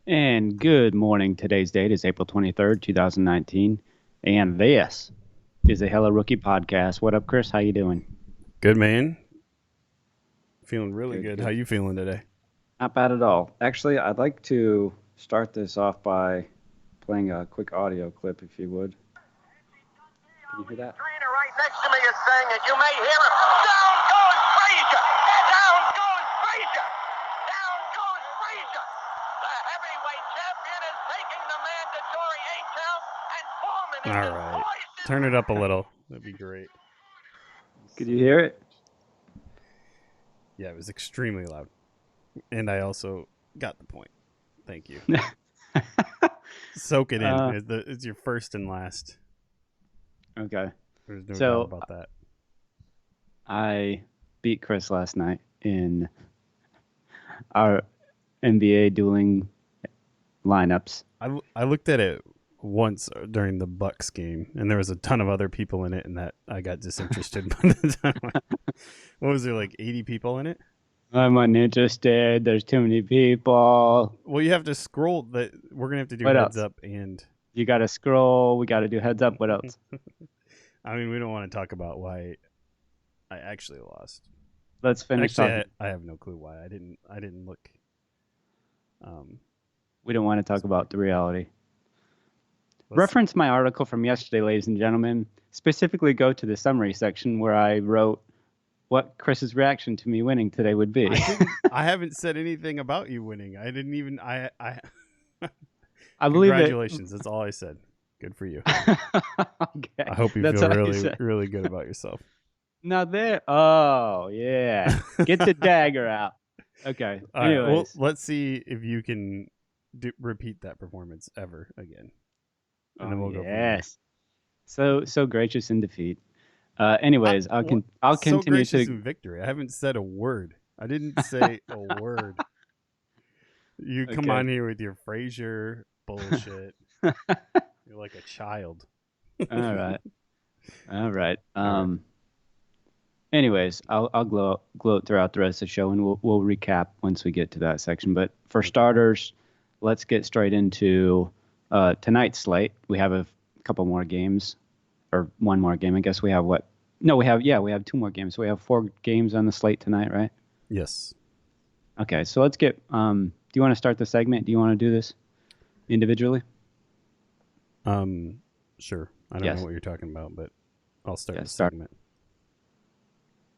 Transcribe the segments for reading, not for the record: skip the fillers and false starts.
And good morning. Today's date is April 23rd, 2019. And this is a Hello Rookie podcast. What up, Chris? How you doing? Good, man. Feeling really Good, good. How good. you feeling today? Not bad at all. Actually, I'd like to start this off by playing a quick audio clip, if you would. Can you hear that? Trainer right next to me is saying it. You may hear him. Down goes Frazier. Down goes Frazier. Down goes Frazier. The heavyweight champion is taking the mandatory 8 count, and Foreman is All in right. poison. Turn it up a little. That'd be great. Could you hear it? Yeah, it was extremely loud. And I also got the point. Thank you. Soak it in. Uh, It's your first and last. okay. There's no doubt So about that. I beat Chris last night in our NBA dueling lineups. I looked at it once during the Bucks game, and there was a ton of other people in it, and that I got disinterested by the time. What was there, like 80 people in it? I'm uninterested. There's too many people. Well, you have to scroll. That we're gonna have to do What heads else? up and. You got to scroll. We got to do heads up. What else? I mean, we don't want to talk about why I actually lost. Let's finish Actually, talking. I have no clue why. I didn't look. Um, We don't want to talk about the reality. let's, Reference my article from yesterday, ladies and gentlemen. Specifically, go to the summary section where I wrote what Chris's reaction to me winning today would be. I haven't said anything about you winning. I didn't even. I I believe it. Congratulations. That's all I said. Good for you. Okay. I hope you That's feel all you really, said. really good about yourself. Now there. Oh, yeah. Get the dagger out. Okay. All right. Well, Anyways. let's see if you can repeat that performance ever again, and then Oh, we'll go from there. yes. So gracious in defeat. Anyways, I'll So continue gracious to. in victory. I haven't said a word. I didn't say a word. You come Okay. on here with your Frazier bullshit. You're like a child. All right. All right. All right. Anyways, I'll gloat throughout the rest of the show, and we'll recap once we get to that section. But for starters, let's get straight into tonight's slate. We have a couple more games, or one more game. I guess we have what? No, we have two more games. So we have four games on the slate tonight, right? Yes. Okay, so let's get. Do you want to start the segment? Do you want to do this individually? Sure. I don't Yes. know what you're talking about, but I'll start Yes. the Start. segment.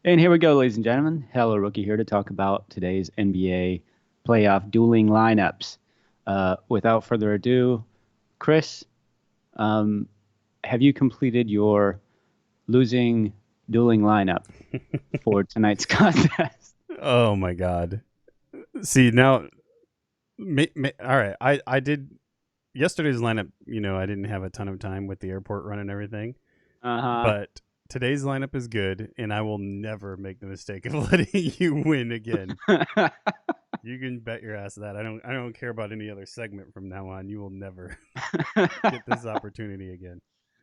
And here we go, ladies and gentlemen. Hello, Rookie here to talk about today's NBA playoff dueling lineups. Without further ado, Chris, have you completed your losing dueling lineup for tonight's contest? Oh my god. See now. All right. I did yesterday's lineup. I didn't have a ton of time with the airport run and everything, Uh but today's lineup is good, and I will never make the mistake of letting you win again. huh. You can bet your ass that I don't care about any other segment from now on. You will never get this opportunity again.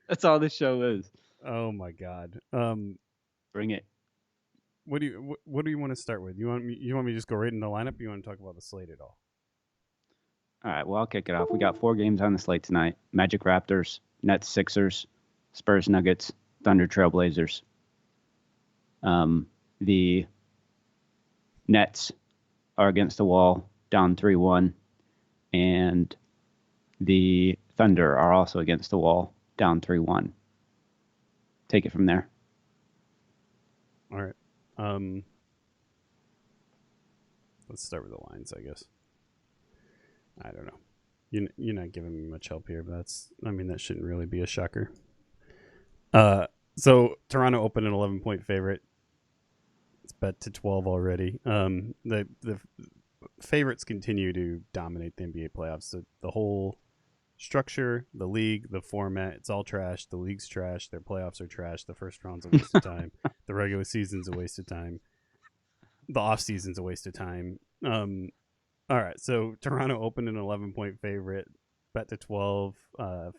That's all this show is. Oh my god. Bring it. What do you want to start with? You want me to just go right in the lineup? Or you want to talk about the slate at all? All right, well, I'll kick it off. We got four games on the slate tonight: Magic Raptors, Nets Sixers, Spurs Nuggets, Thunder Trailblazers. The Nets are against the wall, down 3-1, and the Thunder are also against the wall, down 3-1. Take it from there. All right. Um, let's start with the lines, I guess. I don't know. You're not giving me much help here, but that shouldn't really be a shocker. So Toronto opened an 11-point favorite. It's bet to 12 already. The favorites continue to dominate the NBA playoffs. The whole structure, the league, the format, it's all trash. The league's trash. Their playoffs are trash. The first round's a waste of time. The regular season's a waste of time. The off season's a waste of time. All right, so Toronto opened an 11-point favorite, bet to 12.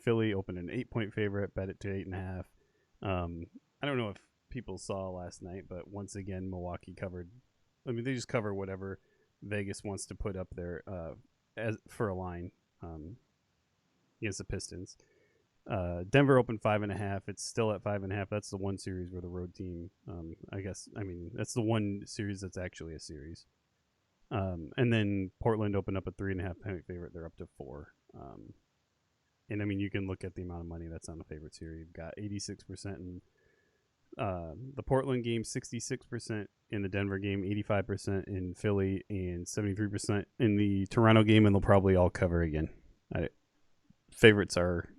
Philly opened an 8-point favorite, bet it to 8.5. I don't know if people saw last night, but once again, Milwaukee covered. I mean, they just cover whatever Vegas wants to put up there for a line against the Pistons. Denver opened 5.5. It's still at 5.5. That's the one series where the road team, that's the one series that's actually a series. And then Portland opened up a 3.5 point favorite. They're up to 4. And I mean, you can look at the amount of money that's on the favorites here. You've got 86% in the Portland game, 66% in the Denver game, 85% in Philly, and 73% in the Toronto game, and they'll probably all cover again. Favorites are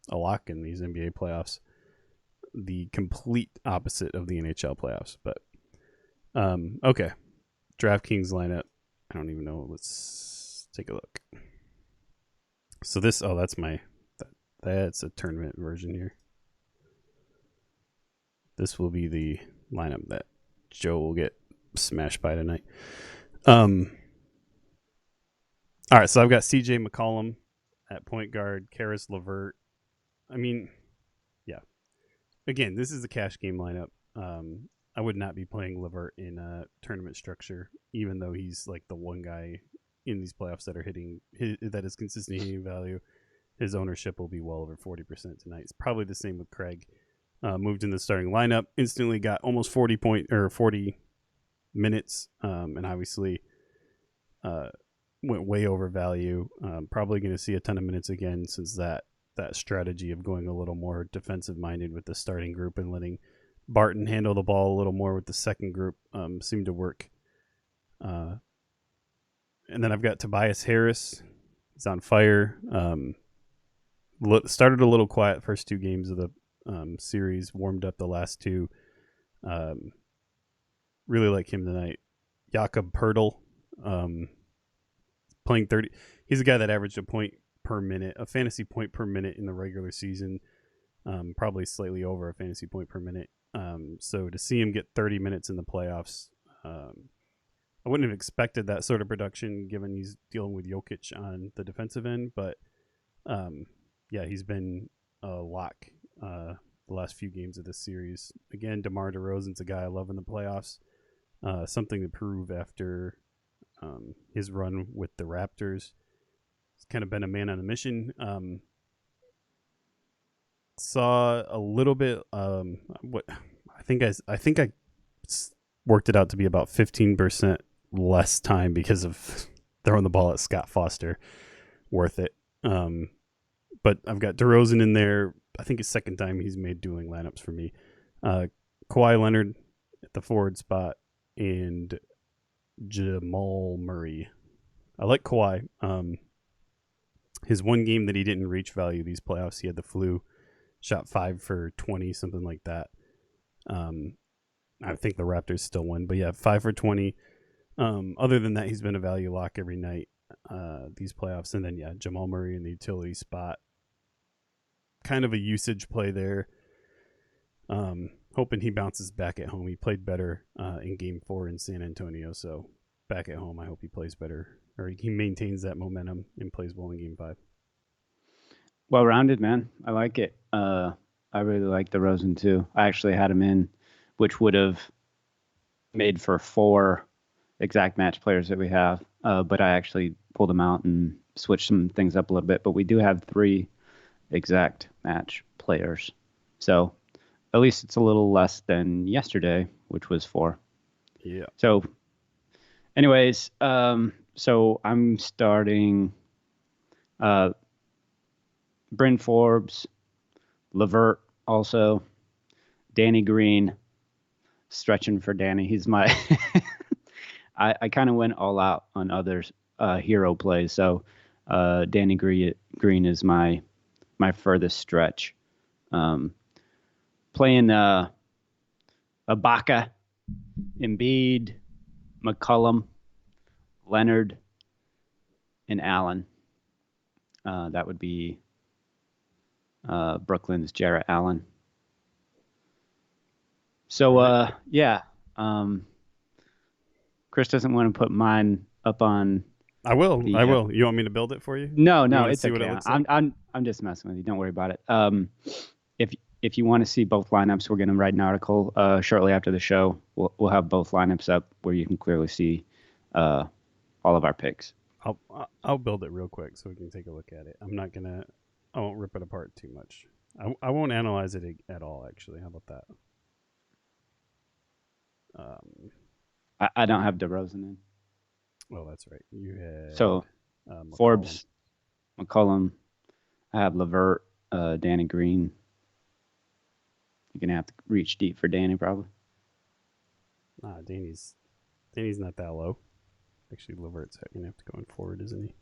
a lock in these NBA playoffs. The complete opposite of the NHL playoffs. But okay, DraftKings lineup. I don't even know. Let's take a look. So that's a tournament version here. This will be the lineup that Joe will get smashed by tonight. All right, so I've got CJ McCollum at point guard, Karis LeVert. I mean, yeah. Again, this is a cash game lineup. I would not be playing LeVert in a tournament structure, even though he's like the one guy in these playoffs that are that is consistent hitting value. His ownership will be well over 40% tonight. It's probably the same with Craig. Moved in the starting lineup, instantly got almost 40 minutes, and obviously went way over value. Probably going to see a ton of minutes again, since that strategy of going a little more defensive minded with the starting group and letting Barton handle the ball a little more with the second group seemed to work. And then I've got Tobias Harris. He's on fire. Started a little quiet first 2 games of the series, warmed up the last 2. Really like him tonight. Jakob Pertl, playing 30. He's a guy that averaged a fantasy point per minute in the regular season, probably slightly over a fantasy point per minute. So to see him get 30 minutes in the playoffs, I wouldn't have expected that sort of production given he's dealing with Jokic on the defensive end, but he's been a lock the last few games of this series. Again, DeMar DeRozan's a guy I love in the playoffs. Something to prove after his run with the Raptors. He's kind of been a man on a mission. Saw a little bit. I think I worked it out to be about 15% less time because of throwing the ball at Scott Foster. Worth it. But I've got DeRozan in there. I think it's second time he's made dueling lineups for me. Kawhi Leonard at the forward spot and Jamal Murray. I like Kawhi. His one game that he didn't reach value these playoffs, he had the flu, shot 5 for 20, something like that. I think the Raptors still won, but yeah, 5 for 20. Other than that, he's been a value lock every night these playoffs. And then, Jamal Murray in the utility spot. Kind of a usage play there. Hoping he bounces back at home. He played better in Game 4 in San Antonio, so back at home, I hope he plays better, or he maintains that momentum and plays well in Game 5. Well-rounded, man. I like it. I really like DeRozan, too. I actually had him in, which would have made for 4 exact match players that we have, but I actually pulled them out and switched some things up a little bit, but we do have 3 exact match players. So at least it's a little less than yesterday, which was 4. Yeah. So anyways, so I'm starting Bryn Forbes, LeVert also, Danny Green, stretching for Danny. He's my I kind of went all out on others hero plays. So Danny Green is my furthest stretch. Playing Ibaka, Embiid, McCollum, Leonard, and Allen. That would be Brooklyn's Jarrett Allen. So, Chris doesn't want to put mine up on. I will. You want me to build it for you? No, it's see okay. What it looks like? I'm just messing with you. Don't worry about it. If you want to see both lineups, we're going to write an article shortly after the show. We'll have both lineups up where you can clearly see all of our picks. I'll build it real quick so we can take a look at it. I won't rip it apart too much. I won't analyze it at all. Actually, how about that? I don't have DeRozan in. Oh, that's right. You had So Forbes, McCollum. I have Levert, Danny Green. You're gonna have to reach deep for Danny probably. Nah, Danny's not that low. Actually, Levert's gonna have to go in forward, isn't he?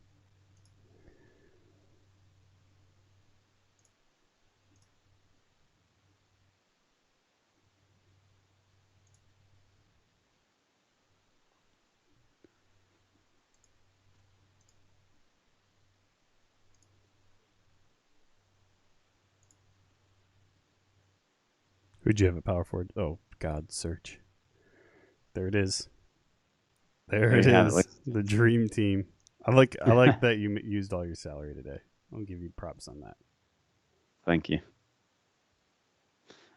Who'd you have at power forward? Oh God, search. There it is. There it is. The dream team. I like that you used all your salary today. I'll give you props on that. Thank you.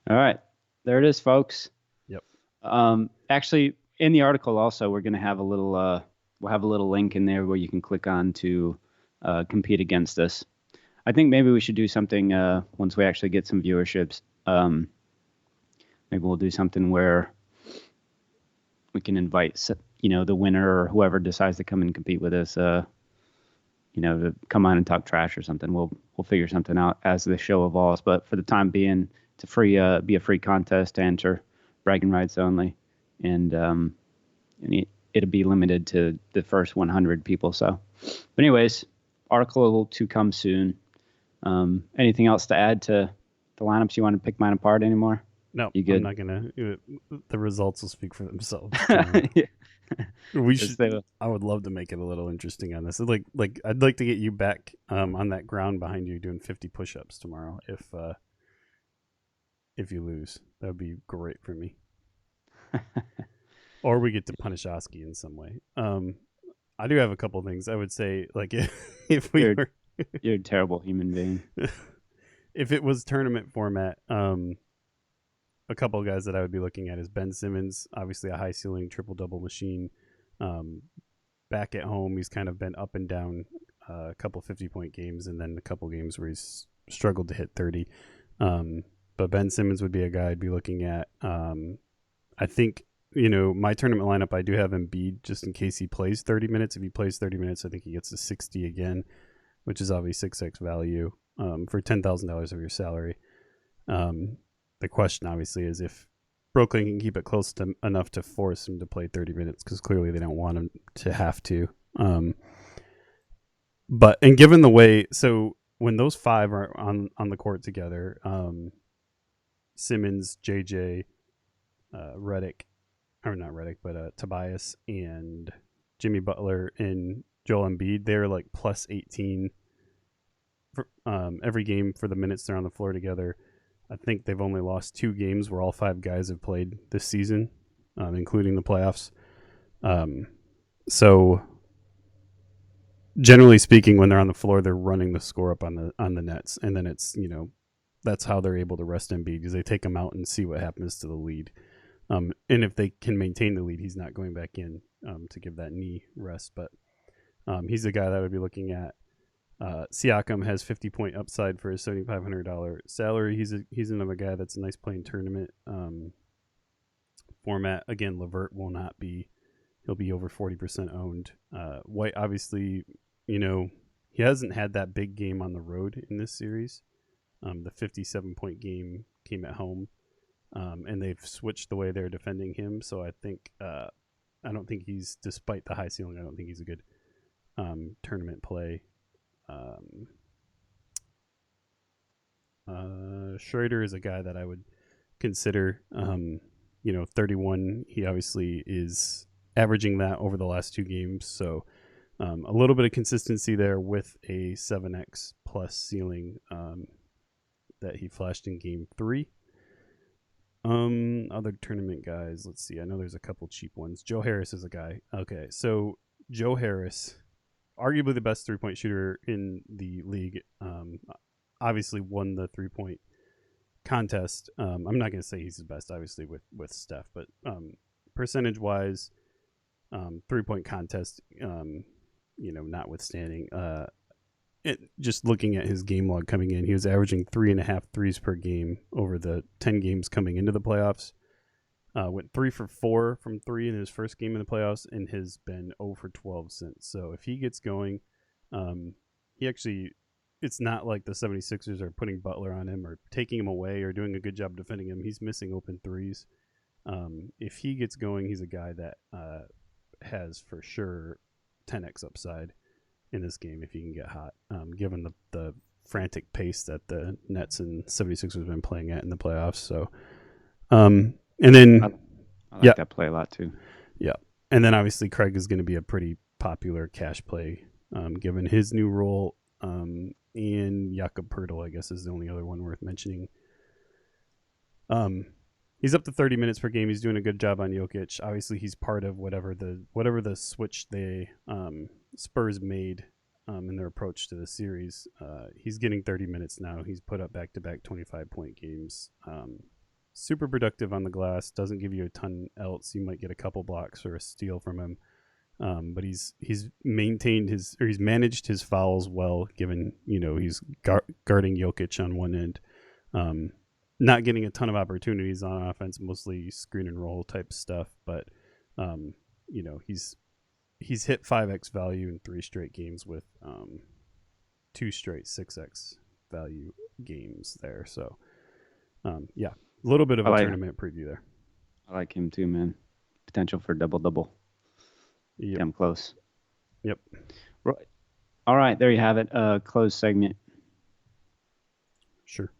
All right, there it is, folks. Yep. Actually, in the article also, we're gonna have a little we'll have a little link in there where you can click on to compete against us. I think maybe we should do something once we actually get some viewerships. Maybe we'll do something where we can invite, the winner or whoever decides to come and compete with us, to come on and talk trash or something. We'll figure something out as the show evolves. But for the time being, it's be a free contest to enter, bragging rights only, and it'll be limited to the first 100 people. So, but anyways, article to come soon. Anything else to add to the lineups? You want to pick mine apart anymore? No, you good? I'm not gonna. The results will speak for themselves. Yeah. We should. I would love to make it a little interesting on this. Like I'd like to get you back on that ground behind you doing 50 push-ups tomorrow. If you lose, that would be great for me. Or we get to punish Oski in some way. I do have a couple things. I would say, like, if we were, you're a terrible human being. If it was tournament format, a couple of guys that I would be looking at is Ben Simmons, obviously a high ceiling triple double machine. Back at home, he's kind of been up and down, a couple 50-point games, and then a couple games where he's struggled to hit 30. But Ben Simmons would be a guy I'd be looking at. I think, my tournament lineup, I do have Embiid just in case he plays 30 minutes. If he plays 30 minutes, I think he gets to 60 again, which is obviously 6x value for $10,000 of your salary. The question, obviously, is if Brooklyn can keep it close to enough to force him to play 30 minutes, because clearly they don't want him to have to. But given the way, so when those five are on the court together, Simmons, JJ, Tobias and Jimmy Butler and Joel Embiid, they're like plus 18 for, every game for the minutes they're on the floor together. I think they've only lost 2 games where all 5 guys have played this season, including the playoffs. So generally speaking, when they're on the floor, they're running the score up on the nets, and then it's that's how they're able to rest Embiid, because they take him out and see what happens to the lead. And if they can maintain the lead, he's not going back in to give that knee rest. But he's the guy that I would be looking at. Siakam has 50-point upside for his $7,500 salary. He's another guy that's a nice playing tournament format. Again, Levert will not be. He'll be over 40% owned. White, obviously, he hasn't had that big game on the road in this series. The 57-point game came at home, and they've switched the way they're defending him. So I think I don't think he's, despite the high ceiling, I don't think he's a good tournament play. Schroeder is a guy that I would consider. 31. He obviously is averaging that over the last 2 games, so a little bit of consistency there with a 7x plus ceiling that he flashed in game 3. Other tournament guys, let's see. I know there's a couple cheap ones. Joe Harris is a guy. Okay, so Joe Harris, arguably the best 3-point shooter in the league. Obviously won the 3-point contest. I'm not going to say he's the best, obviously, with Steph, but percentage-wise, 3-point contest, notwithstanding. Just looking at his game log coming in, he was averaging 3.5 threes per game over the 10 games coming into the playoffs. Went 3 for 4 from 3 in his first game in the playoffs and has been 0 for 12 since. So if he gets going, it's not like the 76ers are putting Butler on him or taking him away or doing a good job defending him. He's missing open threes. If he gets going, he's a guy that has for sure 10x upside in this game if he can get hot, given the frantic pace that the Nets and 76ers have been playing at in the playoffs. So, and then I like that play a lot too. Yeah, and then obviously Craig is going to be a pretty popular cash play, given his new role. And Jakob Poeltl, I guess, is the only other one worth mentioning. He's up to 30 minutes per game. He's doing a good job on Jokic. Obviously, he's part of whatever the switch they Spurs made in their approach to the series. He's getting 30 minutes now. He's put up back-to-back 25-point games. Super productive on the glass. Doesn't give you a ton else. You might get a couple blocks or a steal from him. But he's managed his fouls well, given he's guarding Jokic on one end. Not getting a ton of opportunities on offense, mostly screen and roll type stuff. But he's hit 5x value in 3 straight games with 2 straight 6x value games there. So a little bit of a tournament preview there. I like him too, man. Potential for double. Yep. Damn close. Yep. Right. All right, there you have it. Closed segment. Sure.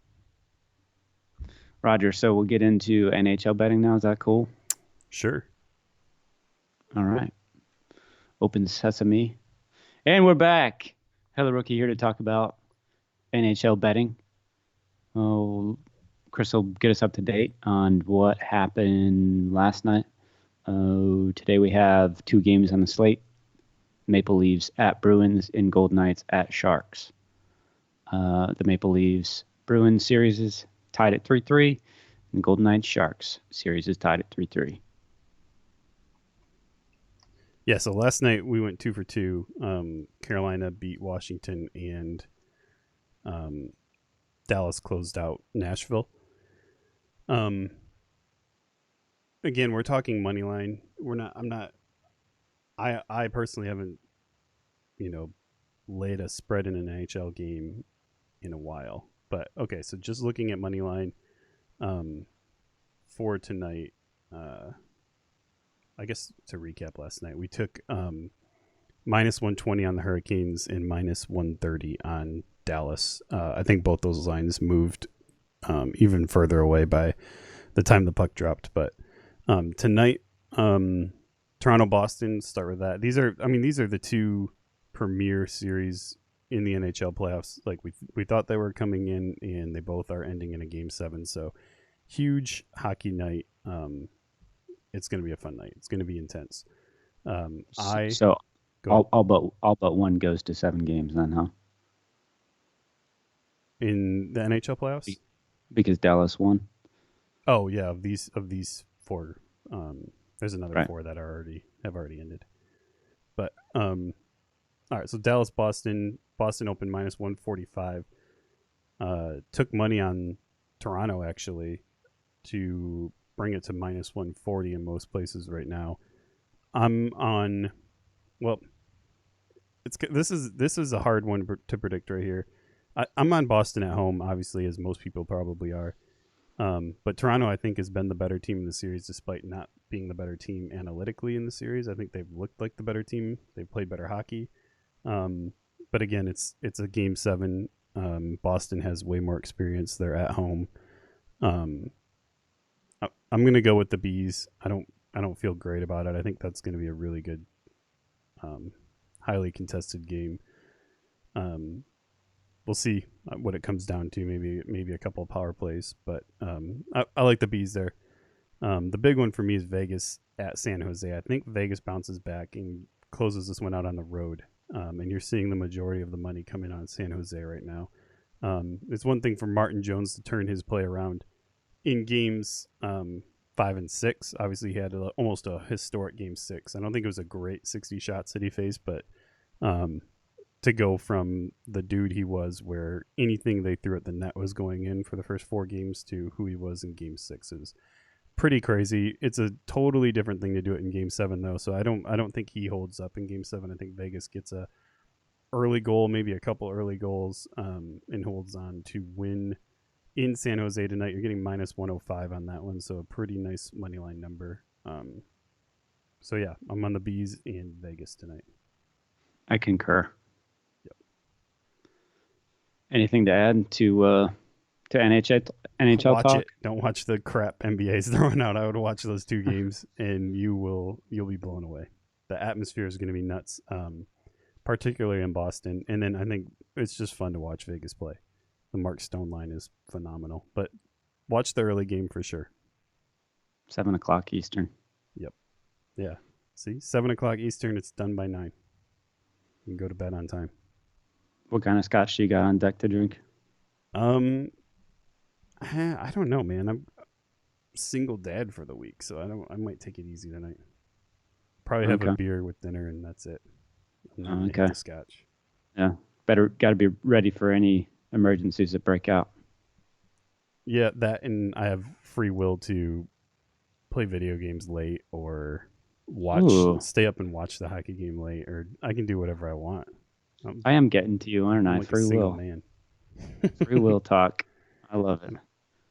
Roger, so we'll get into NHL betting now. Is that cool? Sure. All right. Open sesame. And we're back. Heather Rookie here to talk about NHL betting. Oh, Chris will get us up to date on what happened last night. Today we have 2 games on the slate. Maple Leafs at Bruins and Golden Knights at Sharks. The Maple Leafs Bruins series is tied at 3-3, and Golden Knights Sharks series is tied at 3-3. Yeah, so last night we went 2 for 2. Carolina beat Washington, and Dallas closed out Nashville. Again, we're talking money line. I personally haven't, laid a spread in an NHL game in a while. But okay, so just looking at money line, for tonight, I guess to recap last night, we took minus 120 on the Hurricanes and minus 130 on Dallas. I think both those lines moved even further away by the time the puck dropped, but tonight, Toronto, Boston, start with that. These are the 2 premier series in the NHL playoffs. Like we thought they were coming in, and they both are ending in a Game 7. So huge hockey night. It's going to be a fun night. It's going to be intense. All but one goes to 7 games then, huh? In the NHL playoffs, because Dallas won. Oh yeah, of these 4, there's another 4 that have already ended. But all right, so Dallas, Boston opened minus 145. Took money on Toronto actually to bring it to minus 140 in most places right now. This is a hard one to predict right here. I'm on Boston at home, obviously, as most people probably are. But Toronto, I think, has been the better team in the series, despite not being the better team analytically in the series. I think they've looked like the better team. They've played better hockey. But again, it's a Game 7. Boston has way more experience. They're at home. I'm going to go with the Bees. I don't feel great about it. I think that's going to be a really good, highly contested game. We'll see what it comes down to. Maybe a couple of power plays, but I like the Bees there. The big one for me is Vegas at San Jose. I think Vegas bounces back and closes this one out on the road. And you're seeing the majority of the money coming on San Jose right now. It's one thing for Martin Jones to turn his play around in games 5 and 6. Obviously, he had almost a historic Game 6. I don't think it was a great 60 shots that he faced, but To go from the dude he was, where anything they threw at the net was going in for the first 4 games, to who he was in Game 6 is pretty crazy. It's a totally different thing to do it in Game 7 though, so I don't think he holds up in Game 7. I think Vegas gets a early goal, maybe a couple early goals, and holds on to win in San Jose tonight. You're getting minus 105 on that one, so a pretty nice money line number. So yeah, I'm on the Bees in Vegas tonight. I concur. Yep. Anything to add to NHL watch talk? it. Don't watch the crap NBA's throwing out. I would watch those 2 games, and you'll be blown away. The atmosphere is going to be nuts, particularly in Boston. And then I think it's just fun to watch Vegas play. The Mark Stone line is phenomenal, but watch the early game for sure. 7:00 Eastern. Yep. Yeah. See, 7:00 Eastern. It's done by 9. You can go to bed on time. What kind of scotch do you got on deck to drink? I don't know, man. I'm single dad for the week, so I might take it easy tonight. Probably have a beer with dinner, and that's it. I'm not gonna hit the scotch. Yeah, got to be ready for any emergencies that break out. Yeah, that, and I have free will to play video games late or stay up and watch the hockey game late, or I can do whatever I want. I am getting to you, aren't I? Like free will, man. Free will talk. I love it.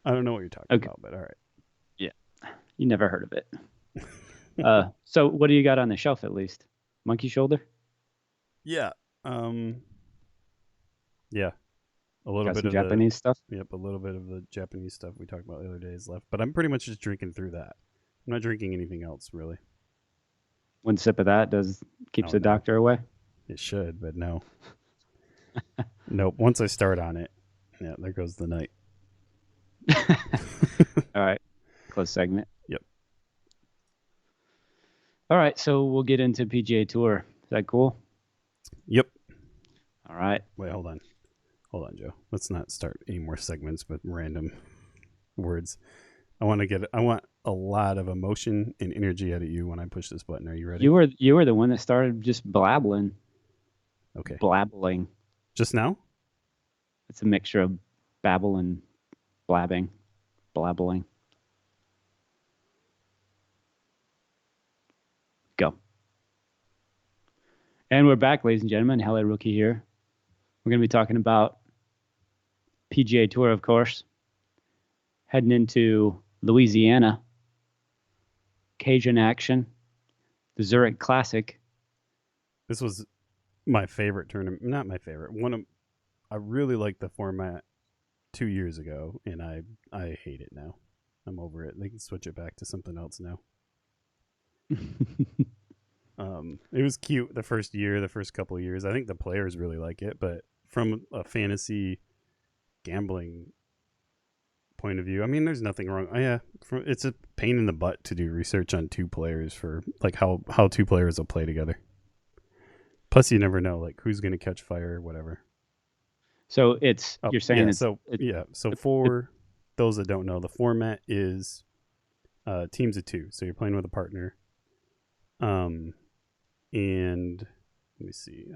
I don't know what you're talking about, but all right. Yeah, you never heard of it. So what do you got on the shelf at least? Monkey shoulder? Yeah. Yeah. A little bit of Japanese stuff? Yep, a little bit of the Japanese stuff we talked about the other day is left. But I'm pretty much just drinking through that. I'm not drinking anything else, really. One sip of that keeps the doctor away? It should, but no. Nope. Once I start on it, yeah, there goes the night. All right. Close segment. Yep. All right, so we'll get into PGA Tour. Is that cool? Yep. All right. Wait, hold on, Joe. Let's not start any more segments with random words. I want a lot of emotion and energy out of you when I push this button. Are you ready? You were the one that started just blabbling. Okay. Blabbling. Just now? It's a mixture of babble and blabbing. Blabbling. Go. And we're back, ladies and gentlemen. Hello, Rookie here. We're going to be talking about PGA Tour, of course. Heading into Louisiana. Cajun action. The Zurich Classic. This was my favorite tournament. Not my favorite. I really liked the format 2 years ago, and I hate it now. I'm over it. They can switch it back to something else now. It was cute the first couple of years. I think the players really like it, but from a fantasy gambling point of view, I mean, there's nothing wrong. It's a pain in the butt to do research on 2 players for like how 2 players will play together. Plus, you never know like who's going to catch fire or whatever. So you're saying So for those that don't know, the format is teams of 2. So you're playing with a partner. And let me see.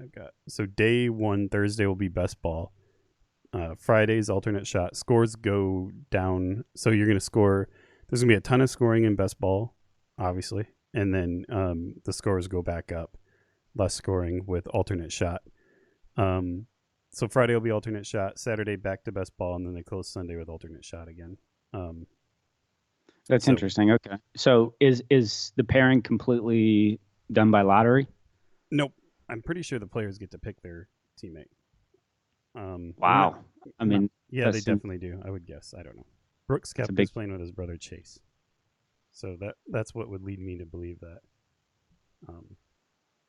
Day 1 Thursday will be best ball. Friday's alternate shot. Scores go down. So you're going to score. There's going to be a ton of scoring in best ball, obviously, and then the scores go back up. Less scoring with alternate shot. So Friday will be alternate shot. Saturday back to best ball, and then they close Sunday with alternate shot again. That's interesting. Okay. So is the pairing completely done by lottery? Nope. I'm pretty sure the players get to pick their teammate. Wow. Yeah, they definitely do. I would guess. I don't know. Brooks Koepka is playing with his brother Chase. So that's what would lead me to believe that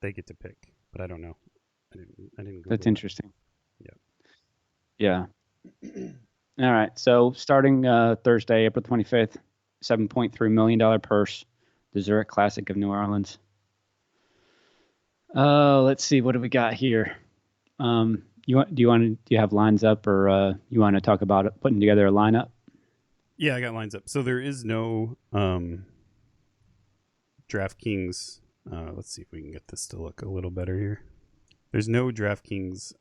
they get to pick. But I don't know. I didn't Google That's interesting. Yeah. All right. So starting Thursday, April 25th, $7.3 million purse, the Zurich Classic of New Orleans. Let's see. What do we got here? Do you have lines up, or you want to talk about putting together a lineup? Yeah, I got lines up. So there is no DraftKings. Let's see if we can get this to look a little better here. There's no DraftKings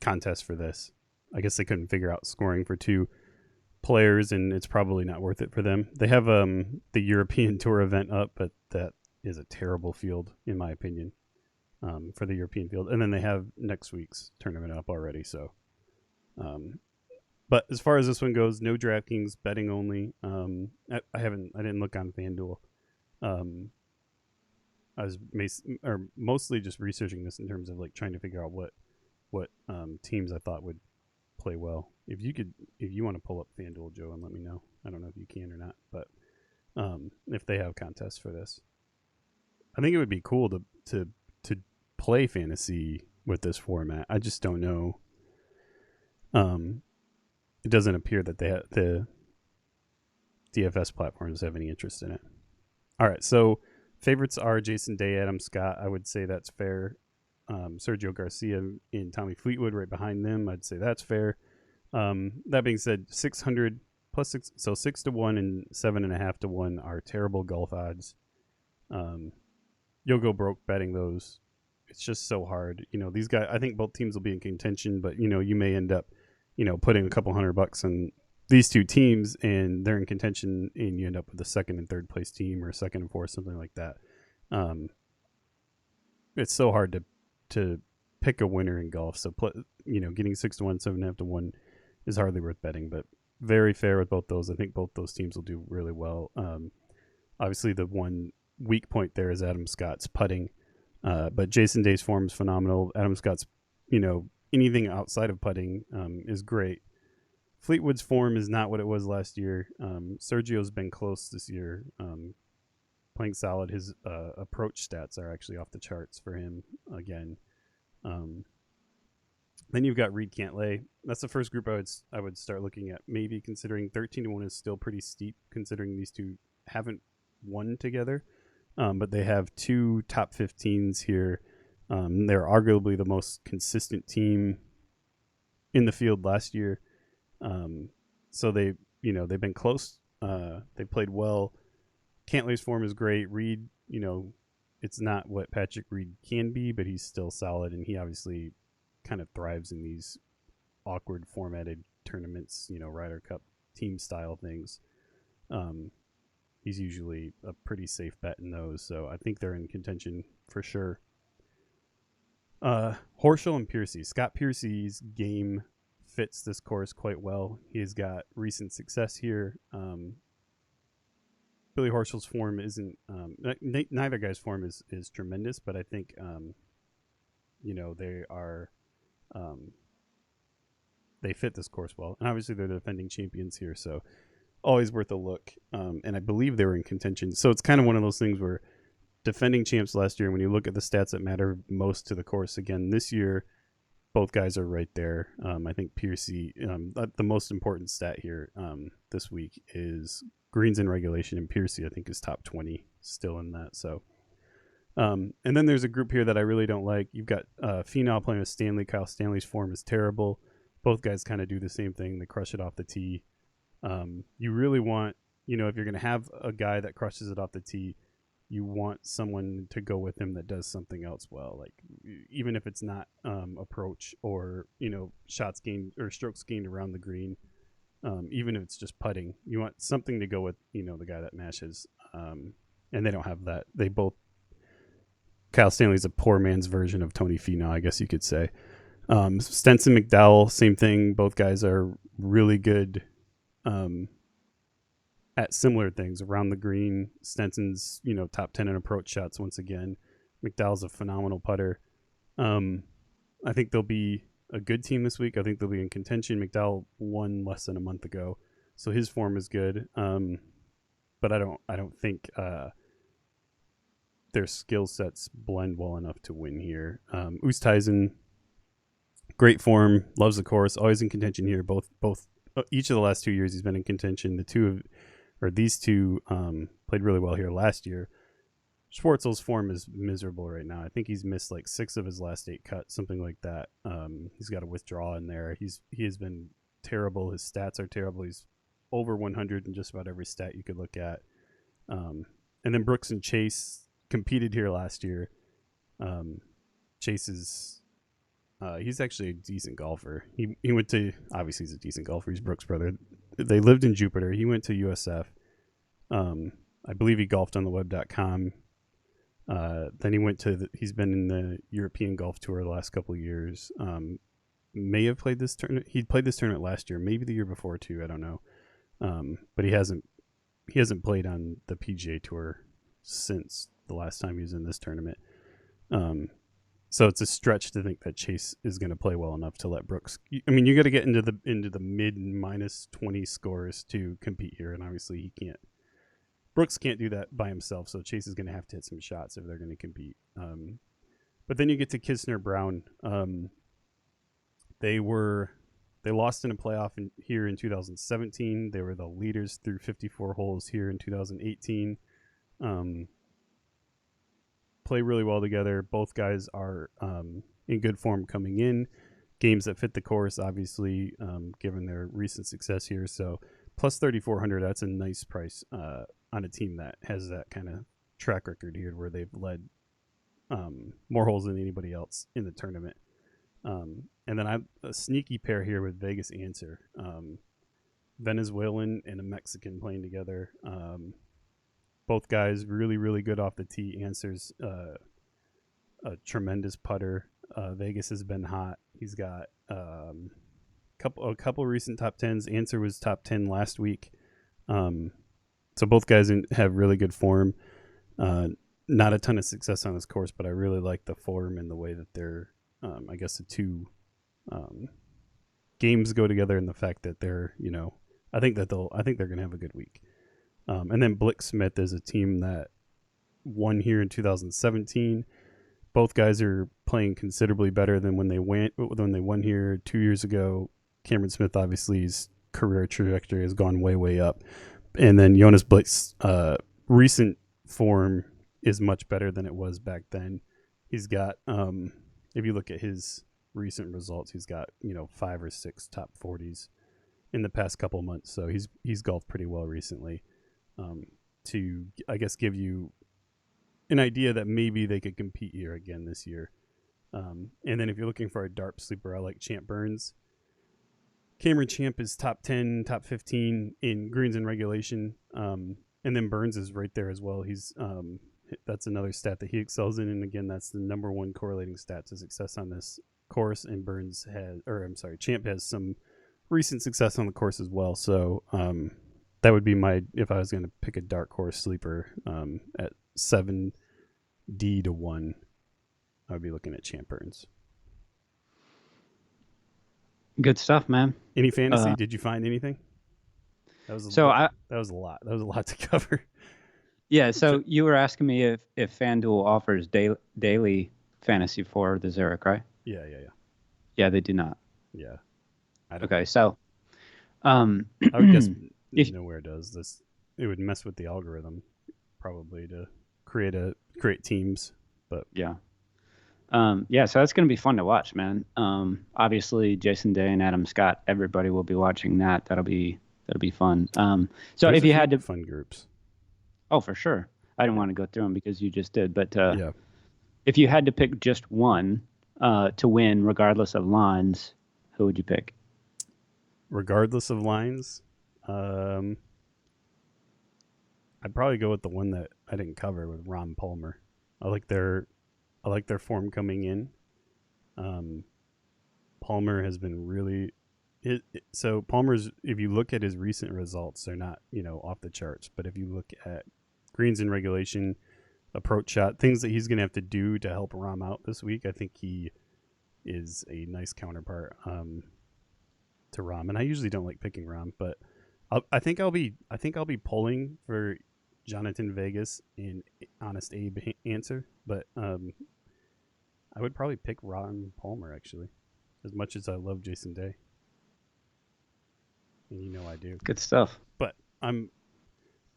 contest for this. I guess they couldn't figure out scoring for 2 players, and it's probably not worth it for them. They have the European Tour event up, but that is a terrible field, in my opinion, for the European field. And then they have next week's tournament up already. So, but as far as this one goes, no DraftKings, betting only. I didn't look on FanDuel. I was mostly just researching this in terms of like trying to figure out what teams I thought would play well. If you want to pull up FanDuel, Joe, and let me know. I don't know if you can or not, but if they have contests for this, I think it would be cool to play fantasy with this format. I just don't know. It doesn't appear that the DFS platforms have any interest in it. All right, so favorites are Jason Day, Adam Scott. I would say that's fair. Sergio Garcia and Tommy Fleetwood right behind them. I'd say that's fair. That being said, 600 plus 6, so 6 to 1 and 7.5 to 1 are terrible golf odds. You'll go broke betting those. It's just so hard. These guys, I think both teams will be in contention, but you may end up, putting a couple $100 on these 2 teams and they're in contention and you end up with a 2nd and 3rd place team or 2nd and 4th, something like that. It's so hard to pick a winner in golf. So, getting 6 to 1, 7.5 to 1 is hardly worth betting, but very fair with both those. I think both those teams will do really well. Obviously, the one weak point there is Adam Scott's putting, but Jason Day's form is phenomenal. Adam Scott's, anything outside of putting is great. Fleetwood's form is not what it was last year. Sergio's been close this year, playing solid. His approach stats are actually off the charts for him again. Then you've got Reed Cantlay. That's the first group I would start looking at. Maybe considering 13 to 1 is still pretty steep, considering these 2 haven't won together, but they have 2 top 15s here. They're arguably the most consistent team in the field last year. So they've been close. They played well. Cantlay's form is great. Reed, it's not what Patrick Reed can be, but he's still solid, and he obviously kind of thrives in these awkward formatted tournaments, Ryder Cup team style things. He's usually a pretty safe bet in those, so I think they're in contention for sure. Horschel and Piercy. Scott Piercy's game fits this course quite well. He's got recent success here. Billy Horschel's form isn't neither guy's form is tremendous, but I think they are they fit this course well, and obviously they're the defending champions here, so always worth a look. And I believe they were in contention, so it's kind of one of those things where defending champs last year, when you look at the stats that matter most to the course, again this year both guys are right there. I think Piercy, the most important stat here this week is greens in regulation, and Piercy I think is top 20 still in that. So and then there's a group here that I really don't like. You've got Finau playing with Stanley. Kyle Stanley's form is terrible. Both guys kind of do the same thing. They crush it off the tee. You really want, if you're going to have a guy that crushes it off the tee, you want someone to go with him that does something else well, like even if it's not approach or shots gained or strokes gained around the green, even if it's just putting. You want something to go with the guy that mashes, and they don't have that. They both, Kyle Stanley's a poor man's version of Tony Finau, I guess you could say. Stenson McDowell, same thing. Both guys are really good at similar things around the green. Stenson's, top 10 in approach shots once again. McDowell's a phenomenal putter. I think they'll be a good team this week. I think they'll be in contention. McDowell won less than a month ago, so his form is good. But I don't think their skill sets blend well enough to win here. Oosthuizen, great form, loves the course, always in contention here. Both each of the last 2 years he's been in contention. These two played really well here last year. Schwartzel's form is miserable right now. I think he's missed like 6 of his last 8 cuts, something like that. He's got a withdrawal in there. He has been terrible. His stats are terrible. He's over 100 in just about every stat you could look at. And then Brooks and Chase competed here last year. Chase is he's actually a decent golfer. He went to, obviously he's a decent golfer. He's Brooks' brother. They lived in Jupiter. He went to USF. I believe he golfed on the web.com. Then he went to he's been in the European Golf Tour the last couple of years. May have played this tournament. He played this tournament last year, maybe the year before too. I don't know. But he hasn't played on the PGA Tour since the last time he was in this tournament. So it's a stretch to think that Chase is going to play well enough to let Brooks. I mean, you got to get into the mid minus 20 scores to compete here, and obviously he can't. Brooks can't do that by himself, so Chase is going to have to hit some shots if they're going to compete. But then you get to Kisner Brown. They lost in a playoff here in 2017. They were the leaders through 54 holes here in 2018. Play really well together. Both guys are in good form coming in. Games that fit the course, obviously, given their recent success here. So plus 3,400, that's a nice price on a team that has that kind of track record here where they've led more holes than anybody else in the tournament. And then I have a sneaky pair here with Vegas Answer. Venezuelan and a Mexican playing together. Both guys really, really good off the tee. Answer's a tremendous putter. Vegas has been hot. He's got a couple recent top tens. Answer was top 10 last week. So both guys have really good form. Not a ton of success on this course, but I really like the form and the way that they're, I guess the two games go together, and the fact that they're, I think they're going to have a good week. And then Blick Smith is a team that won here in 2017. Both guys are playing considerably better than when they won here 2 years ago. Cameron Smith, obviously, his career trajectory has gone way, way up. And then Jonas Blick's recent form is much better than it was back then. He's got, if you look at his recent results, he's got 5 or 6 top 40s in the past couple months. So he's golfed pretty well recently. To, I guess, give you an idea that maybe they could compete here again this year. And then if you're looking for a DARP sleeper, I like Champ Burns. Cameron Champ is top 10, top 15 in greens and regulation. And then Burns is right there as well. He's that's another stat that he excels in. And again, that's the number one correlating stat to success on this course. And Champ has some recent success on the course as well. So, that would be if I was going to pick a dark horse sleeper at 7D to 1, I would be looking at Champ Burns. Good stuff, man. Any fantasy? Did you find anything? That was a lot. That was a lot to cover. Yeah. So you were asking me if FanDuel offers daily fantasy for the Zurich, right? Yeah. Yeah, they do not. Yeah. Okay. So, I would guess nowhere does this. It would mess with the algorithm probably to create teams, but yeah. So that's going to be fun to watch, man. Obviously Jason Day and Adam Scott, everybody will be watching that. That'll be fun. So there's if you had to fun groups. Oh, for sure. I didn't want to go through them because you just did, but yeah. If you had to pick just one to win regardless of lines, who would you pick? Regardless of lines, I'd probably go with the one that I didn't cover with Ron Palmer. I like their form coming in. Palmer has been really so Palmer's, if you look at his recent results, they're not, off the charts, but if you look at greens in regulation, approach shot, things that he's going to have to do to help Rahm out this week, I think he is a nice counterpart to Rahm. And I usually don't like picking Rahm, but I think I'll be pulling for Jonathan Vegas and Honest Abe Answer, but I would probably pick Ron Palmer, actually, as much as I love Jason Day. And I do. Good stuff. But I'm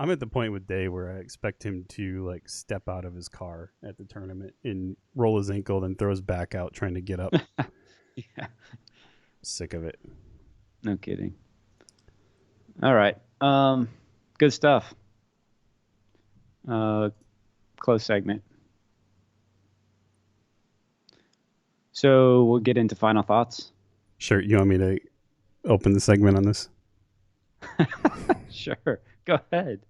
at the point with Day where I expect him to step out of his car at the tournament and roll his ankle, then throw his back out trying to get up. Yeah. Sick of it. No kidding. All right. Good stuff. Close segment. So we'll get into final thoughts. Sure. You want me to open the segment on this? Sure. Go ahead.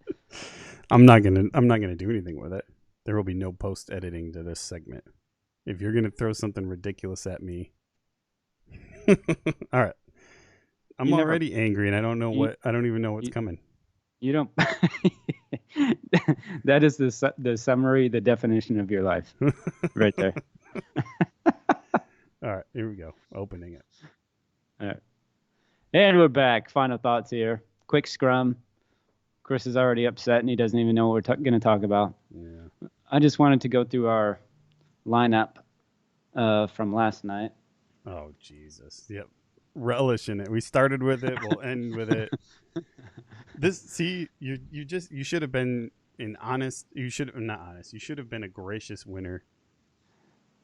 I'm not gonna do anything with it. There will be no post editing to this segment. If you're gonna throw something ridiculous at me, all right. I'm already angry, and I don't know I don't even know what's coming. You don't. That is the summary, the definition of your life, right there. All right, here we go. Opening it. All right. And we're back. Final thoughts here. Quick scrum. Chris is already upset, and he doesn't even know what we're going to talk about. Yeah. I just wanted to go through our lineup from last night. Oh, Jesus. Yep. Relish in it. We started with it. We'll end with it. You should have been you should have been a gracious winner.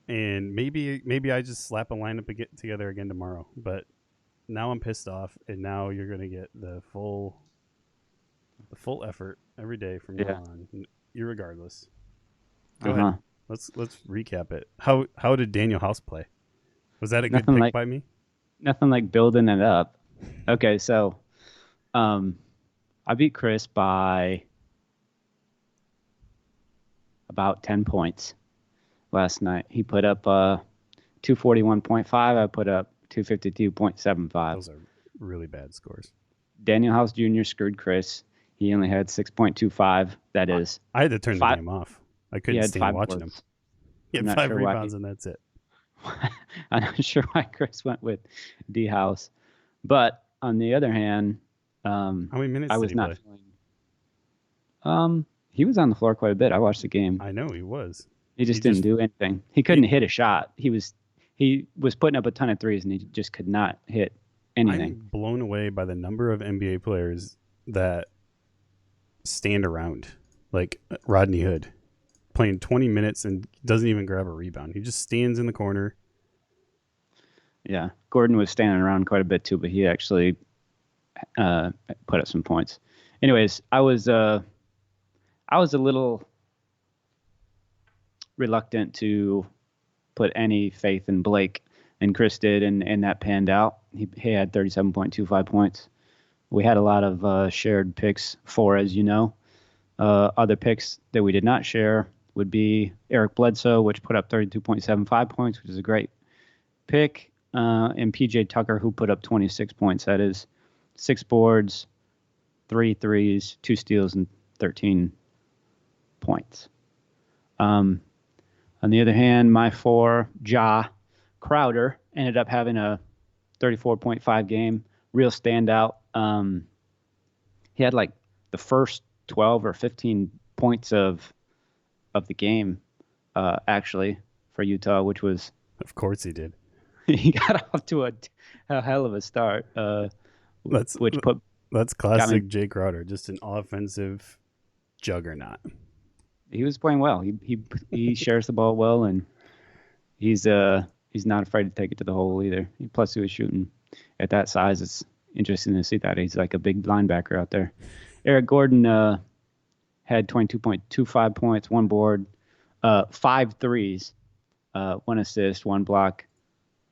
And maybe I just slap a lineup together again tomorrow. But now I'm pissed off, and now you're gonna get the full effort every day from now on, irregardless. Go ahead. Let's recap it. How did Daniel House play? Was that a good pick by me? Nothing like building it up. Okay, so I beat Chris by about 10 points last night. He put up 241.5. I put up 252.75. Those are really bad scores. Daniel House Jr. screwed Chris. He only had 6.25. That is. I had to turn the game off. I couldn't stand watching him. He had 5 rebounds, and that's it. I'm not sure why Chris went with D House. But on the other hand, how many minutes I was did he not play? feeling. He was on the floor quite a bit. I watched the game. I know he was. He didn't do anything. He couldn't hit a shot. He was putting up a ton of threes, and he just could not hit anything. I'm blown away by the number of NBA players that stand around, like Rodney Hood, playing 20 minutes and doesn't even grab a rebound. He just stands in the corner. Yeah, Gordon was standing around quite a bit too, but he actually put up some points. Anyways, I was a little reluctant to put any faith in Blake, and Chris did, and that panned out. He had 37.25 points. We had a lot of shared picks as you know. Other picks that we did not share would be Eric Bledsoe, which put up 32.75 points, which is a great pick, and PJ Tucker, who put up 26 points. That is 6 boards, 3 threes, 2 steals, and 13 points. On the other hand, my 4, Crowder, ended up having a 34.5 game, real standout. He had like the first 12 or 15 points of the game, actually, for Utah, which was... Of course he did. He got off to a hell of a start. That's classic Jay Crowder, just an offensive juggernaut. He was playing well. He shares the ball well, and he's not afraid to take it to the hole either. Plus, he was shooting at that size. It's interesting to see that. He's like a big linebacker out there. Eric Gordon had 22.25 points, 1 board, 5 threes, 1 assist, 1 block,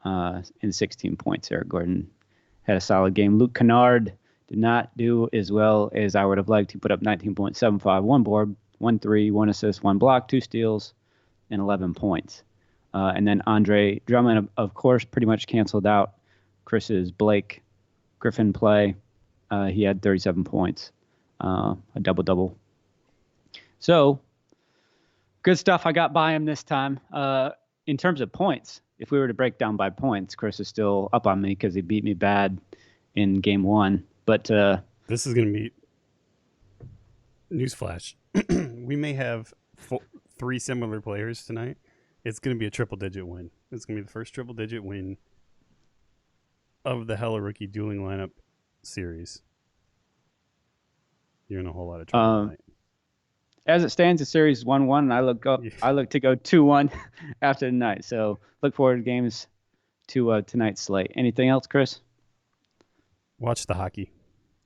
and 16 points. Eric Gordon had a solid game. Luke Kennard did not do as well as I would have liked. He put up 19.75, 1 board, 1 three, 1 assist, 1 block, 2 steals, and 11 points. And then Andre Drummond, of course, pretty much canceled out Chris's Blake Griffin play. He had 37 points, a double-double. So, good stuff. I got by him this time. In terms of points, if we were to break down by points, Chris is still up on me because he beat me bad in game 1. But this is going to be newsflash. We may have 3 similar players tonight. It's going to be a triple-digit win. It's going to be the first triple-digit win of the Hella Rookie Dueling Lineup series. You're in a whole lot of trouble tonight. As it stands, the series 1-1, and I look to go 2-1 after tonight. So look forward to games to tonight's slate. Anything else, Chris? Watch the hockey.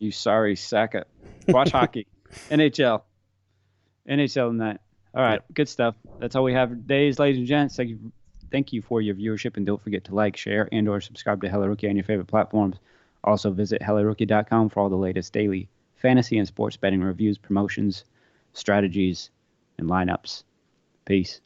You sorry sack. Watch hockey. NHL tonight. All right, Good stuff. That's all we have for days, ladies and gents. Thank you Thank you for your viewership, and don't forget to like, share, and or subscribe to Hello Rookie on your favorite platforms. Also, visit HelloRookie.com for all the latest daily fantasy and sports betting reviews, promotions, strategies, and lineups. Peace.